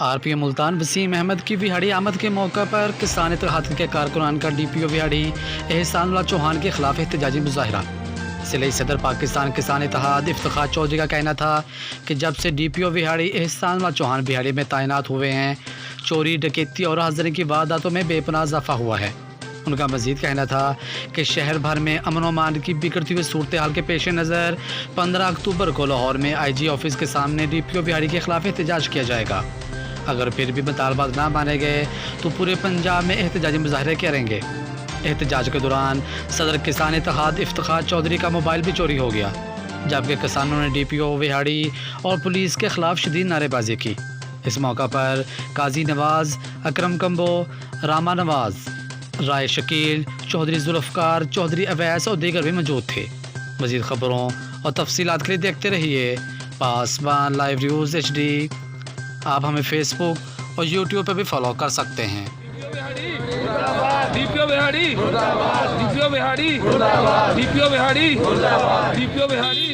RPO Multan Wasim Ahmad की विहाड़ी आमद के मौका पर किसान इत्तेहाद के कारकुनान का डीपीओ विहाड़ी एहसानुल्लाह चौहान के खिलाफ एहतजाजी मुजाहरा। सिलाई सदर पाकिस्तान किसान इत्तेहाद इफ्तिखार चौधरी का कहना था कि जब से डीपीओ विहाड़ी एहसानुल्लाह चौहान विहाड़ी में तैनात हुए हैं, चोरी डकैती और राहज़नी की वारदातों में बेपनाह इजाफा हुआ है। उनका मज़ीद कहना था कि शहर भर में अमन अमान की बिगड़ती हुई सूरत हाल के पेश नज़र 15 अक्टूबर को लाहौर में IG ऑफिस के सामने डीपीओ विहाड़ी के खिलाफ एहतजाज किया जाएगा। अगर फिर भी मुतालबात ना माने गए तो पूरे पंजाब में एहतजाजी मुजाहरे करेंगे। एहतजाज के दौरान सदर किसान इत्तेहाद इफ्तिखार चौधरी का मोबाइल भी चोरी हो गया, जबकि किसानों ने डीपीओ विहाड़ी और पुलिस के खिलाफ शदीद नारेबाजी की। इस मौका पर काजी नवाज़, अकरम कंबो, रामा नवाज़, राय शकील, चौधरी जुल्फ़कार, चौधरी अवैस और दीगर भी मौजूद थे। मज़ीद ख़बरों और तफसीलात के लिए देखते रहिए पासबान लाइव न्यूज़ HD। आप हमें फेसबुक और यूट्यूब पर भी फॉलो कर सकते हैं। DPO Vehari, DPO Vehari, DPO Vehari, DPO Vehari.